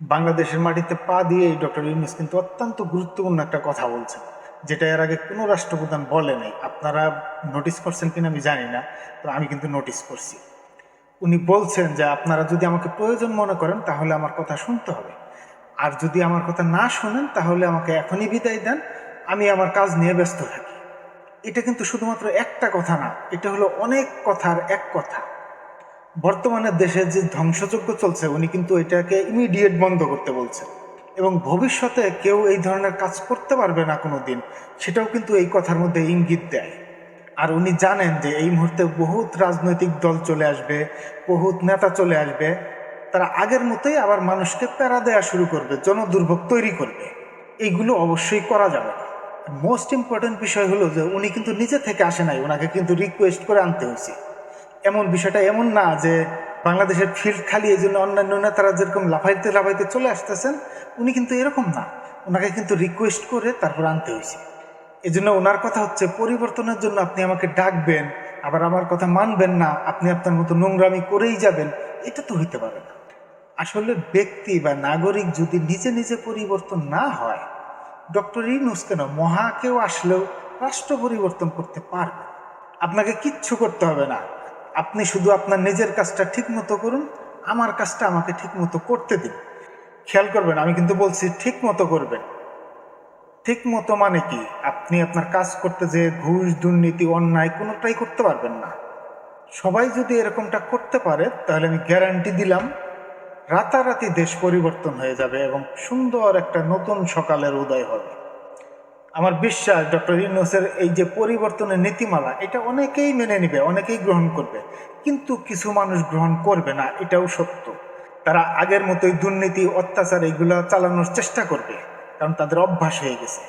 বাংলাদেশের মাটিতে পা দিয়ে ডক্টর ইউনূস কিন্তু অত্যন্ত গুরুত্বপূর্ণ একটা কথা বলছেন, যেটা এর আগে কোনো রাষ্ট্রপ্রধান বলে নাই। আপনারা নোটিস করছেন কিনা আমি জানি না, তো আমি কিন্তু নোটিস করছি। উনি বলছেন যে আপনারা যদি আমাকে প্রয়োজন মনে করেন তাহলে আমার কথা শুনতে হবে, আর যদি আমার কথা না শোনেন তাহলে আমাকে এখনই বিদায় দেন, আমি আমার কাজ নিয়ে ব্যস্ত থাকি। এটা কিন্তু শুধুমাত্র একটা কথা না, এটা হলো অনেক কথার এক কথা। বর্তমানে দেশে যে ধ্বংসযজ্ঞ চলছে, উনি কিন্তু এটাকে ইমিডিয়েট বন্ধ করতে বলছেন, এবং ভবিষ্যতে কেউ এই ধরনের কাজ করতে পারবে না কোনো দিন, সেটাও কিন্তু এই কথার মধ্যে ইঙ্গিত দেয়। আর উনি জানেন যে এই মুহূর্তে বহুত রাজনৈতিক দল চলে আসবে, বহুত নেতা চলে আসবে, তারা আগের মতোই আবার মানুষকে প্যারা দেওয়া শুরু করবে, জনদুর্ভোগ তৈরি করবে। এইগুলো অবশ্যই করা যাবে না। মোস্ট ইম্পর্টেন্ট বিষয় হলো যে উনি কিন্তু নিজে থেকে আসে নাই, ওনাকে কিন্তু রিকোয়েস্ট করে আনতে হয়েছে। এমন বিষয়টা এমন না যে বাংলাদেশের ফিল্ড খালি, এই জন্য অন্যান্য নেতারা যেরকম লাফাইতে লাফাইতে চলে আসতেছেন, উনি কিন্তু এরকম না, ওনাকে কিন্তু রিকোয়েস্ট করে তারপর আনতে হয়েছে। এই জন্য ওনার কথা হচ্ছে, পরিবর্তনের জন্য আপনি আমাকে ডাকবেন, আবার আমার কথা মানবেন না, আপনি আপনার মতো নোংরামি করেই যাবেন, এটা তো হইতে পারে না। আসলে ব্যক্তি বা নাগরিক যদি নিজে নিজে পরিবর্তন না হয়, ডক্টর ইউনূস কেন, মহা কেউ আসলেও রাষ্ট্র পরিবর্তন করতে পারবে। আপনাকে কিচ্ছু করতে হবে না, আপনি শুধু আপনার নিজের কাজটা ঠিক মতো করুন, আমার কাজটা আমাকে ঠিক মতো করতে দিন। খেয়াল করবেন, আমি কিন্তু বলছি ঠিক মতো করবেন। ঠিক মতো মানে কি? আপনি আপনার কাজ করতে যে ঘুষ, দুর্নীতি, অন্যায় কোনোটাই করতে পারবেন না। সবাই যদি এরকমটা করতে পারে, তাহলে আমি গ্যারান্টি দিলাম রাতারাতি দেশ পরিবর্তন হয়ে যাবে এবং সুন্দর একটা নতুন সকালের উদয় হবে। আমার বিশ্বাস ডক্টর ইউনূসের এই যে পরিবর্তনের নীতিমালা, এটা অনেকেই মেনে নেবে, অনেকেই গ্রহণ করবে, কিন্তু কিছু মানুষ গ্রহণ করবে না, এটাও সত্য। তারা আগের মতোই দুর্নীতি, অত্যাচার এগুলো চালানোর চেষ্টা করবে, কারণ তাদের অভ্যাস হয়ে গেছে।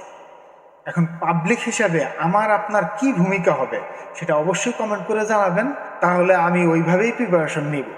এখন পাবলিক হিসাবে আমার আপনার কি ভূমিকা হবে, সেটা অবশ্যই কমেন্ট করে জানাবেন, তাহলে আমি ওইভাবেই প্রিপারেশন নিব।